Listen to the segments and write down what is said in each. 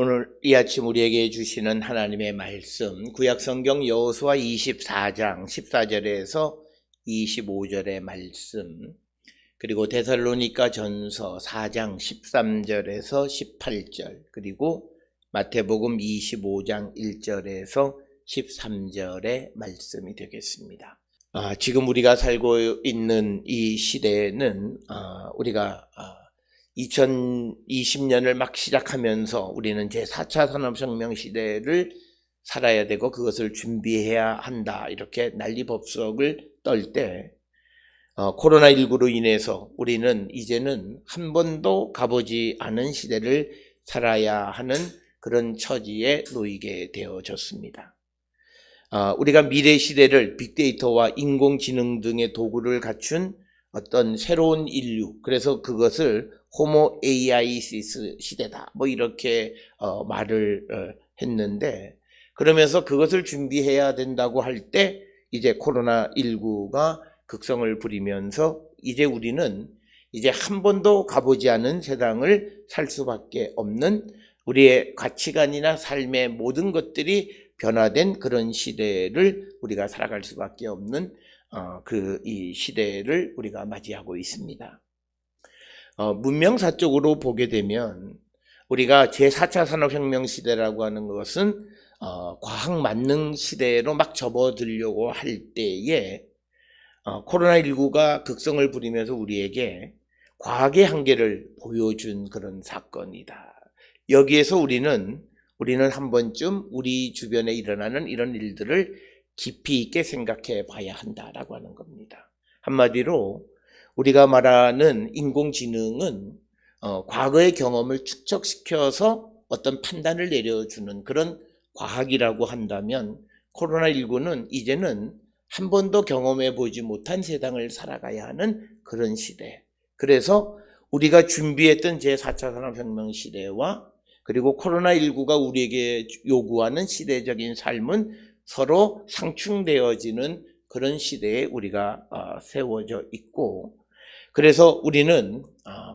오늘 이 아침 우리에게 주시는 하나님의 말씀, 구약성경 여호수아 24장 14절에서 25절의 말씀, 그리고 데살로니가 전서 4장 13절에서 18절, 그리고 마태복음 25장 1절에서 13절의 말씀이 되겠습니다. 지금 우리가 살고 있는 이 시대에는 우리가 2020년을 막 시작하면서 우리는 제4차 산업혁명 시대를 살아야 되고 그것을 준비해야 한다, 이렇게 난리법석을 떨 때 코로나19로 인해서 우리는 이제는 한 번도 가보지 않은 시대를 살아야 하는 그런 처지에 놓이게 되어졌습니다. 우리가 미래 시대를 빅데이터와 인공지능 등의 도구를 갖춘 어떤 새로운 인류, 그래서 그것을 호모 에이아이시스 시대다, 이렇게 말을 했는데, 그러면서 그것을 준비해야 된다고 할 때 이제 코로나19가 극성을 부리면서 이제 우리는 이제 한 번도 가보지 않은 세상을 살 수밖에 없는, 우리의 가치관이나 삶의 모든 것들이 변화된 그런 시대를 우리가 살아갈 수밖에 없는 이 시대를 우리가 맞이하고 있습니다. 문명사적으로 보게 되면 우리가 제4차 산업혁명 시대라고 하는 것은 과학 만능 시대로 막 접어들려고 할 때에 코로나19가 극성을 부리면서 우리에게 과학의 한계를 보여준 그런 사건이다. 여기에서 우리는 한 번쯤 우리 주변에 일어나는 이런 일들을 깊이 있게 생각해 봐야 한다라고 하는 겁니다. 한마디로 우리가 말하는 인공지능은 과거의 경험을 축적시켜서 어떤 판단을 내려주는 그런 과학이라고 한다면, 코로나19는 이제는 한 번도 경험해 보지 못한 세상을 살아가야 하는 그런 시대. 그래서 우리가 준비했던 제4차 산업혁명 시대와 그리고 코로나19가 우리에게 요구하는 시대적인 삶은 서로 상충되어지는 그런 시대에 우리가 세워져 있고, 그래서 우리는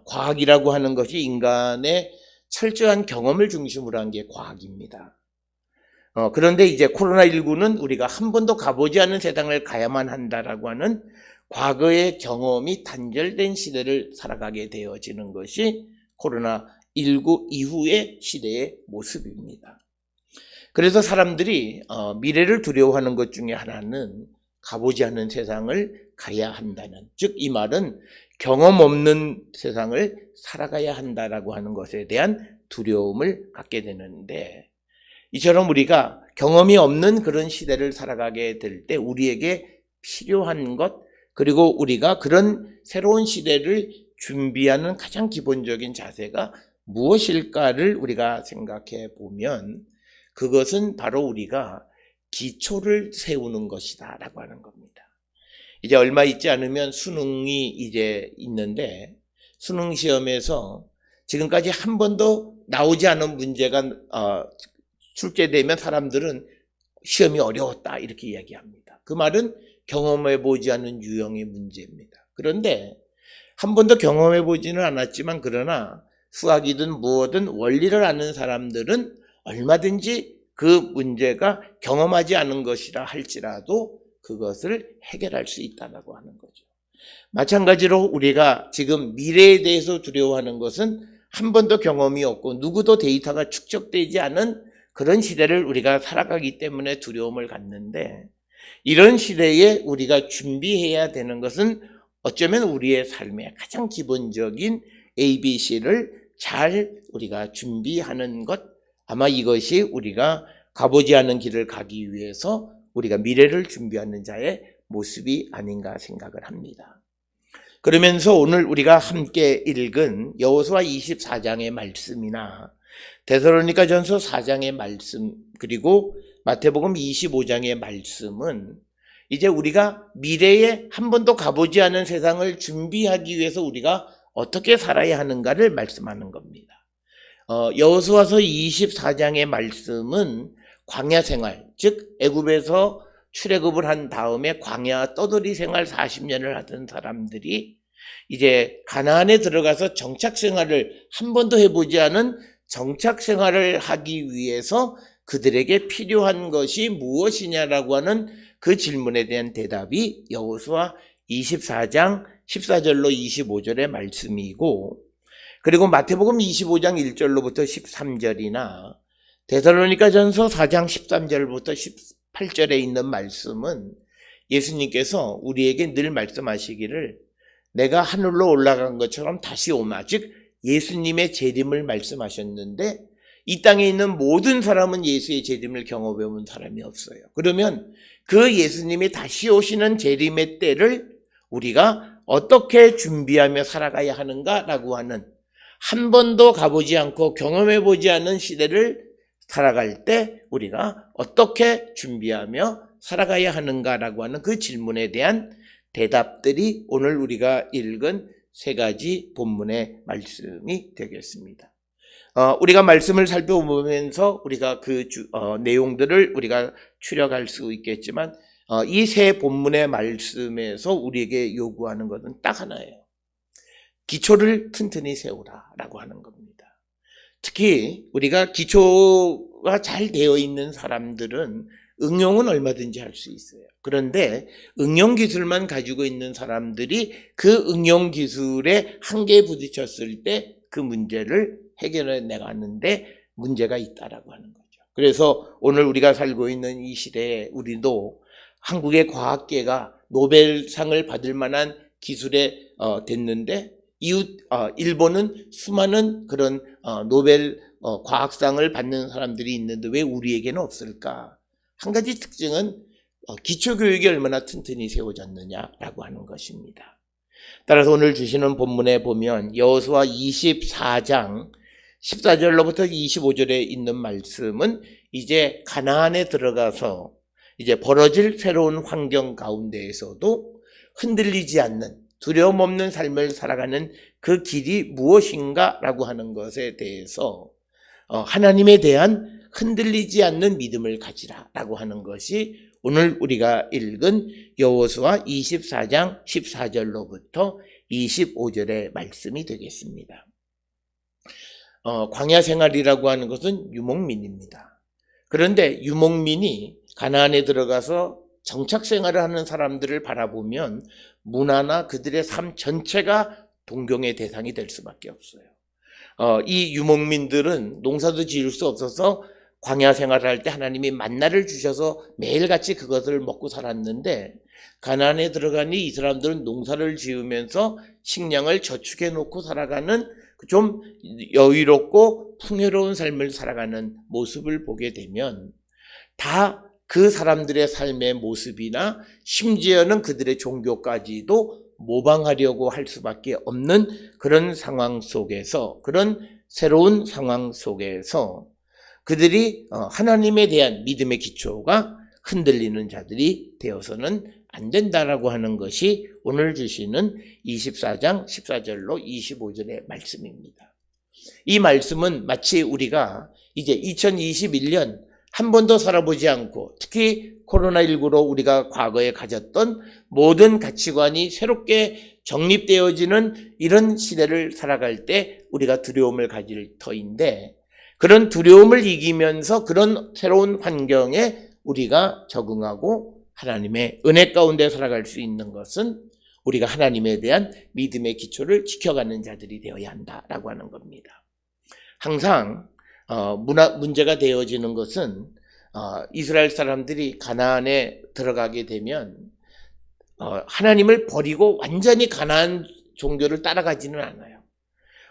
과학이라고 하는 것이 인간의 철저한 경험을 중심으로 한 게 과학입니다. 그런데 이제 코로나19는 우리가 한 번도 가보지 않은 세상을 가야만 한다라고 하는 과거의 경험이 단절된 시대를 살아가게 되어지는 것이 코로나19 이후의 시대의 모습입니다. 그래서 사람들이 미래를 두려워하는 것 중에 하나는 가보지 않은 세상을 가야 한다는, 즉 이 말은 경험 없는 세상을 살아가야 한다라고 하는 것에 대한 두려움을 갖게 되는데, 이처럼 우리가 경험이 없는 그런 시대를 살아가게 될 때 우리에게 필요한 것, 그리고 우리가 그런 새로운 시대를 준비하는 가장 기본적인 자세가 무엇일까를 우리가 생각해 보면, 그것은 바로 우리가 기초를 세우는 것이다 라고 하는 겁니다. 이제 얼마 있지 않으면 수능이 이제 있는데, 수능 시험에서 지금까지 한 번도 나오지 않은 문제가 출제되면 사람들은 시험이 어려웠다 이렇게 이야기합니다. 그 말은 경험해 보지 않은 유형의 문제입니다. 그런데 한 번도 경험해 보지는 않았지만, 그러나 수학이든 무엇든 원리를 아는 사람들은 얼마든지 그 문제가 경험하지 않은 것이라 할지라도 그것을 해결할 수 있다고 하는 거죠. 마찬가지로 우리가 지금 미래에 대해서 두려워하는 것은 한 번도 경험이 없고 누구도 데이터가 축적되지 않은 그런 시대를 우리가 살아가기 때문에 두려움을 갖는데, 이런 시대에 우리가 준비해야 되는 것은 어쩌면 우리의 삶의 가장 기본적인 ABC를 잘 우리가 준비하는 것, 아마 이것이 우리가 가보지 않은 길을 가기 위해서 우리가 미래를 준비하는 자의 모습이 아닌가 생각을 합니다. 그러면서 오늘 우리가 함께 읽은 여호수아 24장의 말씀이나 데살로니가 전서 4장의 말씀, 그리고 마태복음 25장의 말씀은 이제 우리가 미래에 한 번도 가보지 않은 세상을 준비하기 위해서 우리가 어떻게 살아야 하는가를 말씀하는 겁니다. 여호수아서 24장의 말씀은 광야 생활, 즉 애굽에서 출애굽을 한 다음에 광야 떠돌이 생활 40년을 하던 사람들이 이제 가나안에 들어가서 정착 생활을 한 번도 해보지 않은 정착 생활을 하기 위해서 그들에게 필요한 것이 무엇이냐라고 하는 그 질문에 대한 대답이 여호수아 24장 14절로 25절의 말씀이고, 그리고 마태복음 25장 1절로부터 13절이나 데살로니가전서 4장 13절부터 18절에 있는 말씀은 예수님께서 우리에게 늘 말씀하시기를 내가 하늘로 올라간 것처럼 다시 오마, 즉 예수님의 재림을 말씀하셨는데 이 땅에 있는 모든 사람은 예수의 재림을 경험해 본 사람이 없어요. 그러면 그 예수님이 다시 오시는 재림의 때를 우리가 어떻게 준비하며 살아가야 하는가라고 하는, 한 번도 가보지 않고 경험해 보지 않은 시대를 살아갈 때 우리가 어떻게 준비하며 살아가야 하는가라고 하는 그 질문에 대한 대답들이 오늘 우리가 읽은 세 가지 본문의 말씀이 되겠습니다. 우리가 말씀을 살펴보면서 우리가 그 내용들을 우리가 추려갈 수 있겠지만 이 세 본문의 말씀에서 우리에게 요구하는 것은 딱 하나예요. 기초를 튼튼히 세우라라고 하는 겁니다. 특히 우리가 기초가 잘 되어 있는 사람들은 응용은 얼마든지 할 수 있어요. 그런데 응용 기술만 가지고 있는 사람들이 그 응용 기술에 한계에 부딪혔을 때 그 문제를 해결해 나가는데 문제가 있다라고 하는 거죠. 그래서 오늘 우리가 살고 있는 이 시대에 우리도 한국의 과학계가 노벨상을 받을 만한 기술에 됐는데 일본은 수많은 그런 노벨 과학상을 받는 사람들이 있는데 왜 우리에게는 없을까? 한 가지 특징은 기초교육이 얼마나 튼튼히 세워졌느냐라고 하는 것입니다. 따라서 오늘 주시는 본문에 보면 여호수아 24장 14절로부터 25절에 있는 말씀은 이제 가나안에 들어가서 이제 벌어질 새로운 환경 가운데에서도 흔들리지 않는, 두려움 없는 삶을 살아가는 그 길이 무엇인가라고 하는 것에 대해서 하나님에 대한 흔들리지 않는 믿음을 가지라라고 하는 것이 오늘 우리가 읽은 여호수아 24장 14절로부터 25절의 말씀이 되겠습니다. 광야 생활이라고 하는 것은 유목민입니다. 그런데 유목민이 가나안에 들어가서 정착 생활을 하는 사람들을 바라보면 문화나 그들의 삶 전체가 동경의 대상이 될 수밖에 없어요. 이 유목민들은 농사도 지을 수 없어서 광야 생활을 할 때 하나님이 만나를 주셔서 매일같이 그것을 먹고 살았는데, 가나안에 들어가니 이 사람들은 농사를 지으면서 식량을 저축해 놓고 살아가는 좀 여유롭고 풍요로운 삶을 살아가는 모습을 보게 되면 다 그 사람들의 삶의 모습이나 심지어는 그들의 종교까지도 모방하려고 할 수밖에 없는 그런 상황 속에서, 그런 새로운 상황 속에서 그들이 하나님에 대한 믿음의 기초가 흔들리는 자들이 되어서는 안 된다라고 하는 것이 오늘 주시는 24장 14절로 25절의 말씀입니다. 이 말씀은 마치 우리가 이제 2021년 한 번도 살아보지 않고, 특히 코로나19로 우리가 과거에 가졌던 모든 가치관이 새롭게 정립되어지는 이런 시대를 살아갈 때 우리가 두려움을 가질 터인데, 그런 두려움을 이기면서 그런 새로운 환경에 우리가 적응하고 하나님의 은혜 가운데 살아갈 수 있는 것은 우리가 하나님에 대한 믿음의 기초를 지켜가는 자들이 되어야 한다라고 하는 겁니다. 항상 문제가 되어지는 것은 이스라엘 사람들이 가나안에 들어가게 되면 하나님을 버리고 완전히 가나안 종교를 따라가지는 않아요.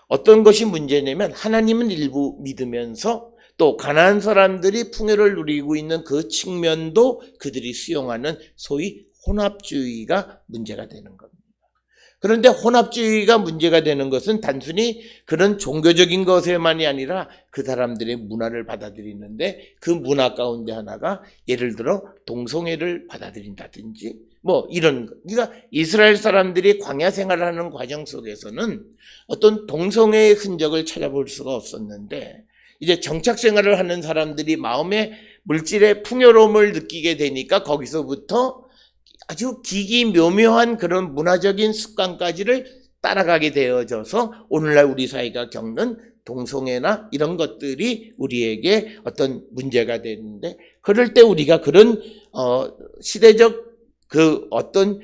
어떤 것이 문제냐면 하나님은 일부 믿으면서 또 가나안 사람들이 풍요를 누리고 있는 그 측면도 그들이 수용하는 소위 혼합주의가 문제가 되는 겁니다. 그런데 혼합주의가 문제가 되는 것은 단순히 그런 종교적인 것에만이 아니라 그 사람들의 문화를 받아들이는데, 그 문화 가운데 하나가 예를 들어 동성애를 받아들인다든지 그러니까 이스라엘 사람들이 광야 생활을 하는 과정 속에서는 어떤 동성애의 흔적을 찾아볼 수가 없었는데, 이제 정착 생활을 하는 사람들이 마음의 물질의 풍요로움을 느끼게 되니까 거기서부터 아주 기기묘묘한 그런 문화적인 습관까지를 따라가게 되어져서 오늘날 우리 사회가 겪는 동성애나 이런 것들이 우리에게 어떤 문제가 되는데, 그럴 때 우리가 그런 시대적 그 어떤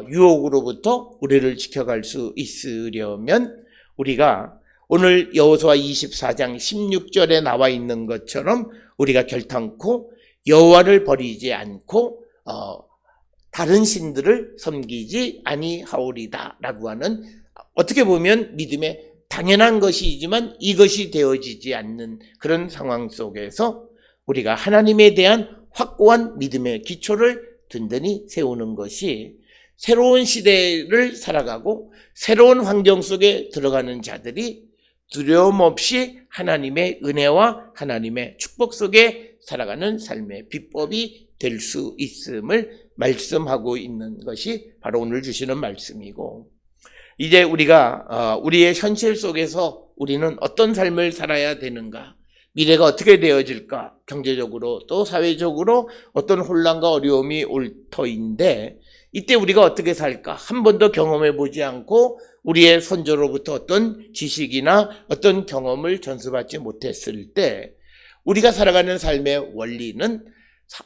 유혹으로부터 우리를 지켜갈 수 있으려면 우리가 오늘 여호수아 24장 16절에 나와 있는 것처럼 우리가 결단코 여호와를 버리지 않고 다른 신들을 섬기지 아니하오리다 라고 하는, 어떻게 보면 믿음의 당연한 것이지만 이것이 되어지지 않는 그런 상황 속에서 우리가 하나님에 대한 확고한 믿음의 기초를 든든히 세우는 것이 새로운 시대를 살아가고 새로운 환경 속에 들어가는 자들이 두려움 없이 하나님의 은혜와 하나님의 축복 속에 살아가는 삶의 비법이 될 수 있음을 말씀하고 있는 것이 바로 오늘 주시는 말씀이고, 이제 우리가 우리의 현실 속에서 우리는 어떤 삶을 살아야 되는가, 미래가 어떻게 되어질까, 경제적으로 또 사회적으로 어떤 혼란과 어려움이 올 터인데, 이때 우리가 어떻게 살까 한 번도 경험해 보지 않고 우리의 선조로부터 어떤 지식이나 어떤 경험을 전수받지 못했을 때 우리가 살아가는 삶의 원리는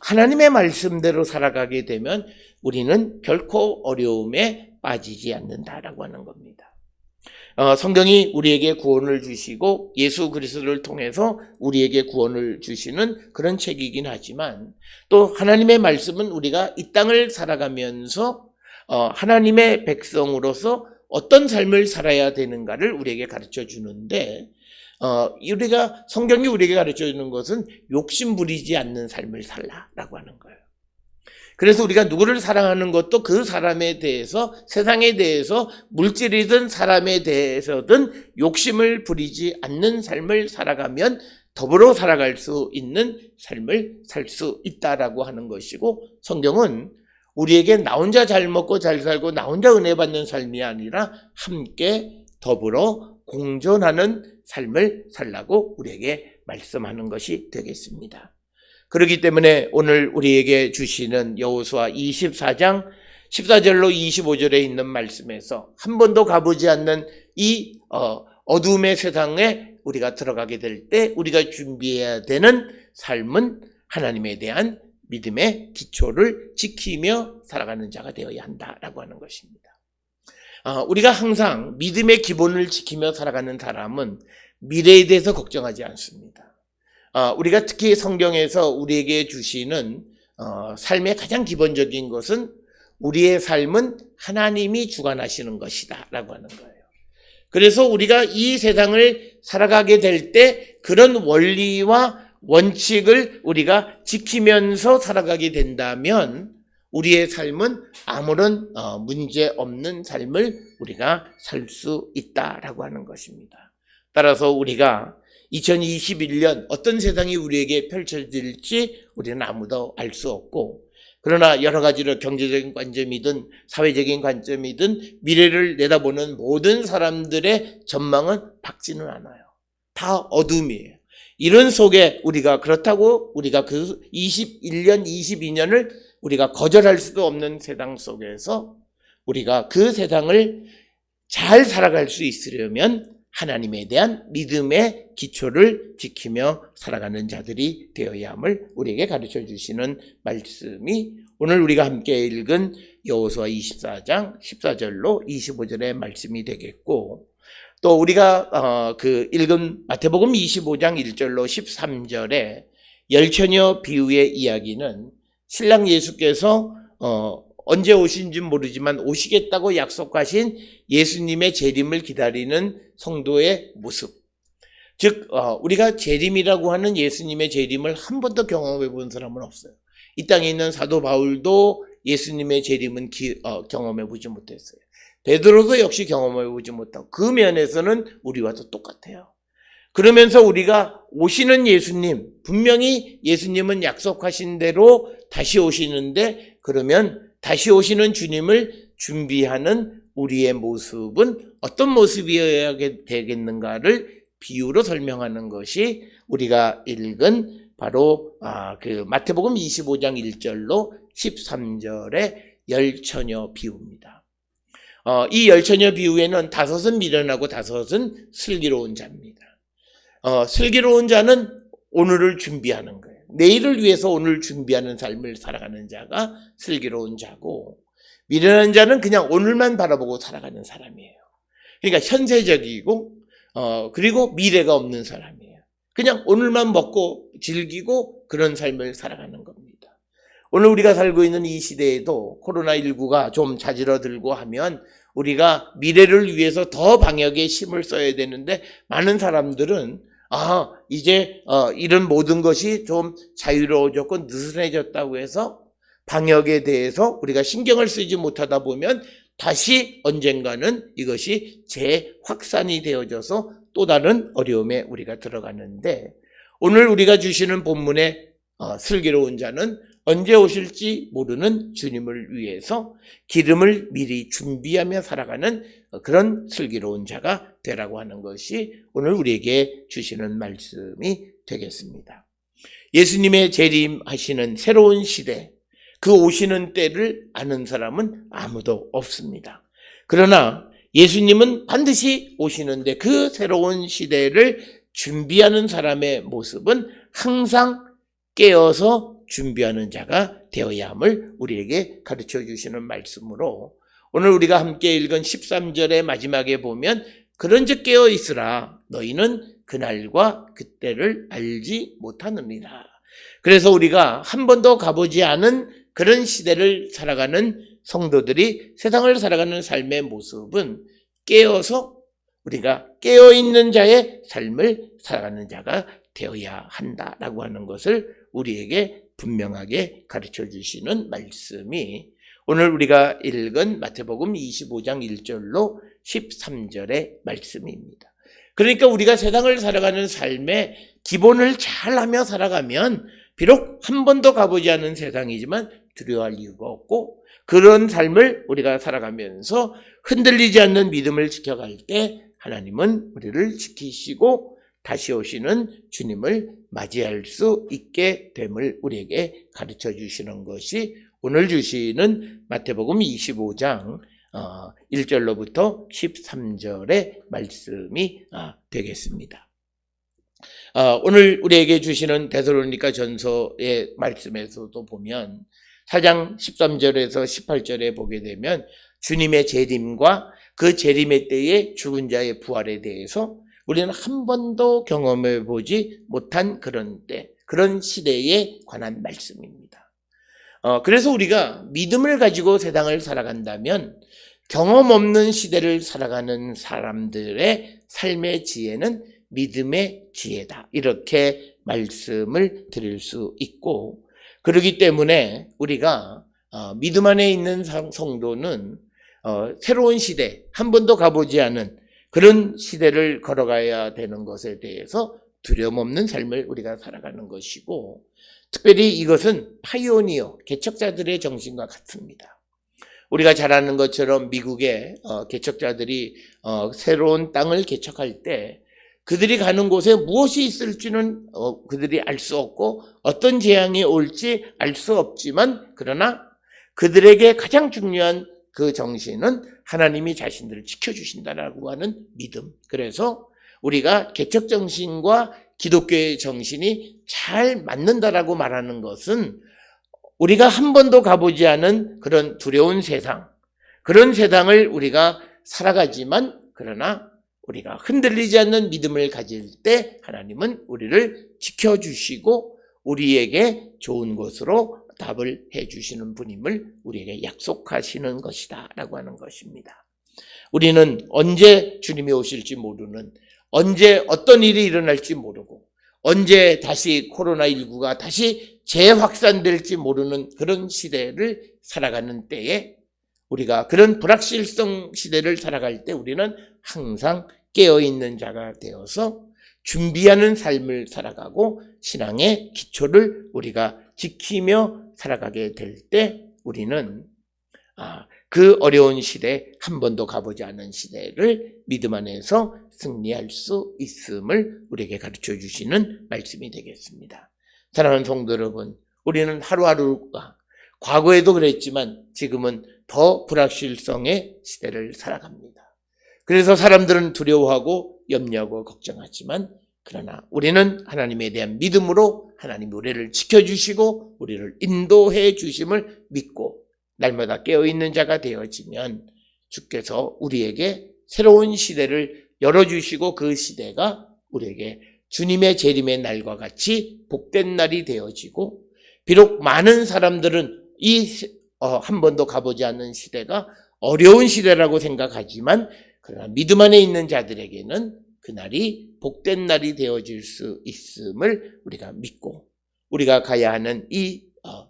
하나님의 말씀대로 살아가게 되면 우리는 결코 어려움에 빠지지 않는다라고 하는 겁니다. 성경이 우리에게 구원을 주시고 예수 그리스도를 통해서 우리에게 구원을 주시는 그런 책이긴 하지만, 또 하나님의 말씀은 우리가 이 땅을 살아가면서 하나님의 백성으로서 어떤 삶을 살아야 되는가를 우리에게 가르쳐 주는데, 우리가 성경이 우리에게 가르쳐 주는 것은 욕심 부리지 않는 삶을 살라라고 하는 거예요. 그래서 우리가 누구를 사랑하는 것도 그 사람에 대해서, 세상에 대해서, 물질이든 사람에 대해서든 욕심을 부리지 않는 삶을 살아가면 더불어 살아갈 수 있는 삶을 살 수 있다라고 하는 것이고, 성경은 우리에게 나 혼자 잘 먹고 잘 살고 나 혼자 은혜 받는 삶이 아니라 함께 더불어 공존하는 삶을 살라고 우리에게 말씀하는 것이 되겠습니다. 그렇기 때문에 오늘 우리에게 주시는 여호수아 24장 14절로 25절에 있는 말씀에서 한 번도 가보지 않는 이 어둠의 세상에 우리가 들어가게 될 때 우리가 준비해야 되는 삶은 하나님에 대한 믿음의 기초를 지키며 살아가는 자가 되어야 한다라고 하는 것입니다. 우리가 항상 믿음의 기본을 지키며 살아가는 사람은 미래에 대해서 걱정하지 않습니다. 우리가 특히 성경에서 우리에게 주시는 삶의 가장 기본적인 것은 우리의 삶은 하나님이 주관하시는 것이다 라고 하는 거예요. 그래서 우리가 이 세상을 살아가게 될 때 그런 원리와 원칙을 우리가 지키면서 살아가게 된다면 우리의 삶은 아무런 문제 없는 삶을 우리가 살 수 있다라고 하는 것입니다. 따라서 우리가 2021년 어떤 세상이 우리에게 펼쳐질지 우리는 아무도 알 수 없고, 그러나 여러 가지로 경제적인 관점이든 사회적인 관점이든 미래를 내다보는 모든 사람들의 전망은 밝지는 않아요. 다 어둠이에요. 이런 속에 우리가 그렇다고 우리가 그 21년, 22년을 우리가 거절할 수도 없는 세상 속에서 우리가 그 세상을 잘 살아갈 수 있으려면 하나님에 대한 믿음의 기초를 지키며 살아가는 자들이 되어야 함을 우리에게 가르쳐 주시는 말씀이 오늘 우리가 함께 읽은 여호수아 24장 14절로 25절의 말씀이 되겠고, 또 우리가 읽은 마태복음 25장 1절로 13절에 열처녀 비유의 이야기는 신랑 예수께서 언제 오신지 모르지만 오시겠다고 약속하신 예수님의 재림을 기다리는 성도의 모습, 즉 우리가 재림이라고 하는 예수님의 재림을 한 번도 경험해 본 사람은 없어요. 이 땅에 있는 사도 바울도 예수님의 재림은 경험해 보지 못했어요. 베드로도 역시 경험해 보지 못하고, 그 면에서는 우리와도 똑같아요. 그러면서 우리가 오시는 예수님, 분명히 예수님은 약속하신 대로 다시 오시는데, 그러면 다시 오시는 주님을 준비하는 우리의 모습은 어떤 모습이어야 되겠는가를 비유로 설명하는 것이 우리가 읽은 바로 그 마태복음 25장 1절로 13절의 열처녀 비유입니다. 이 열처녀 비유에는 5은 미련하고 5은 슬기로운 자입니다. 슬기로운 자는 오늘을 준비하는 거예요. 내일을 위해서 오늘 준비하는 삶을 살아가는 자가 슬기로운 자고, 미련한 자는 그냥 오늘만 바라보고 살아가는 사람이에요. 그러니까 현세적이고 그리고 미래가 없는 사람이에요. 그냥 오늘만 먹고 즐기고 그런 삶을 살아가는 겁니다. 오늘 우리가 살고 있는 이 시대에도 코로나19가 좀 자지러들고 하면 우리가 미래를 위해서 더 방역에 힘을 써야 되는데, 많은 사람들은 이제 이런 모든 것이 좀 자유로워졌고 느슨해졌다고 해서 방역에 대해서 우리가 신경을 쓰지 못하다 보면 다시 언젠가는 이것이 재확산이 되어져서 또 다른 어려움에 우리가 들어가는데, 오늘 우리가 주시는 본문의 슬기로운 자는 언제 오실지 모르는 주님을 위해서 기름을 미리 준비하며 살아가는 그런 슬기로운 자가 되라고 하는 것이 오늘 우리에게 주시는 말씀이 되겠습니다. 예수님의 재림하시는 새로운 시대, 그 오시는 때를 아는 사람은 아무도 없습니다. 그러나 예수님은 반드시 오시는데 그 새로운 시대를 준비하는 사람의 모습은 항상 깨어서 준비하는 자가 되어야 함을 우리에게 가르쳐 주시는 말씀으로, 오늘 우리가 함께 읽은 13절의 마지막에 보면 그런즉 깨어 있으라, 너희는 그날과 그때를 알지 못하느니라. 그래서 우리가 한 번도 가보지 않은 그런 시대를 살아가는 성도들이 세상을 살아가는 삶의 모습은 깨어서 우리가 깨어있는 자의 삶을 살아가는 자가 되어야 한다라고 하는 것을 우리에게 분명하게 가르쳐 주시는 말씀이 오늘 우리가 읽은 마태복음 25장 1절로 13절의 말씀입니다. 그러니까 우리가 세상을 살아가는 삶의 기본을 잘하며 살아가면 비록 한 번도 가보지 않은 세상이지만 두려워할 이유가 없고, 그런 삶을 우리가 살아가면서 흔들리지 않는 믿음을 지켜갈 때 하나님은 우리를 지키시고 다시 오시는 주님을 맞이할 수 있게 됨을 우리에게 가르쳐 주시는 것이 오늘 주시는 마태복음 25장 1절로부터 13절의 말씀이 되겠습니다. 오늘 우리에게 주시는 데살로니가 전서의 말씀에서도 보면 4장 13절에서 18절에 보게 되면 주님의 재림과 그 재림의 때의 죽은 자의 부활에 대해서 우리는 한 번도 경험해 보지 못한 그런 때, 그런 시대에 관한 말씀입니다. 그래서 우리가 믿음을 가지고 세상을 살아간다면 경험 없는 시대를 살아가는 사람들의 삶의 지혜는 믿음의 지혜다, 이렇게 말씀을 드릴 수 있고, 그렇기 때문에 우리가 믿음 안에 있는 성도는 새로운 시대, 한 번도 가보지 않은 그런 시대를 걸어가야 되는 것에 대해서 두려움 없는 삶을 우리가 살아가는 것이고, 특별히 이것은 파이오니어, 개척자들의 정신과 같습니다. 우리가 잘 아는 것처럼 미국의 개척자들이 새로운 땅을 개척할 때 그들이 가는 곳에 무엇이 있을지는 그들이 알 수 없고 어떤 재앙이 올지 알 수 없지만, 그러나 그들에게 가장 중요한 그 정신은 하나님이 자신들을 지켜주신다라고 하는 믿음. 그래서 우리가 개척 정신과 기독교의 정신이 잘 맞는다라고 말하는 것은 우리가 한 번도 가보지 않은 그런 두려운 세상, 그런 세상을 우리가 살아가지만, 그러나 우리가 흔들리지 않는 믿음을 가질 때 하나님은 우리를 지켜주시고 우리에게 좋은 것으로 답을 해주시는 분임을 우리에게 약속하시는 것이다 라고 하는 것입니다. 우리는 언제 주님이 오실지 모르는, 언제 어떤 일이 일어날지 모르고, 언제 다시 코로나19가 다시 재확산될지 모르는 그런 시대를 살아가는 때에, 우리가 그런 불확실성 시대를 살아갈 때 우리는 항상 깨어있는 자가 되어서 준비하는 삶을 살아가고 신앙의 기초를 우리가 지키며 살아가게 될 때 우리는 그 어려운 시대, 한 번도 가보지 않은 시대를 믿음 안에서 승리할 수 있음을 우리에게 가르쳐 주시는 말씀이 되겠습니다. 사랑하는 성도 여러분, 우리는 하루하루가 과거에도 그랬지만 지금은 더 불확실성의 시대를 살아갑니다. 그래서 사람들은 두려워하고 염려하고 걱정하지만 그러나 우리는 하나님에 대한 믿음으로 하나님이 우리를 지켜주시고 우리를 인도해 주심을 믿고 날마다 깨어있는 자가 되어지면 주께서 우리에게 새로운 시대를 열어주시고 그 시대가 우리에게 주님의 재림의 날과 같이 복된 날이 되어지고, 비록 많은 사람들은 한 번도 가보지 않는 시대가 어려운 시대라고 생각하지만, 그러나 믿음 안에 있는 자들에게는 그날이 복된 날이 되어질 수 있음을 우리가 믿고, 우리가 가야 하는 이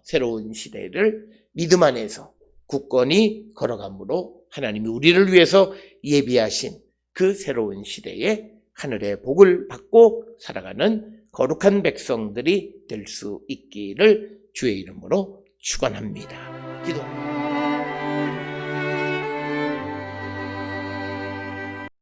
새로운 시대를 믿음 안에서 굳건히 걸어가므로 하나님이 우리를 위해서 예비하신 그 새로운 시대에 하늘의 복을 받고 살아가는 거룩한 백성들이 될 수 있기를 주의 이름으로 축원합니다. 기도합니다.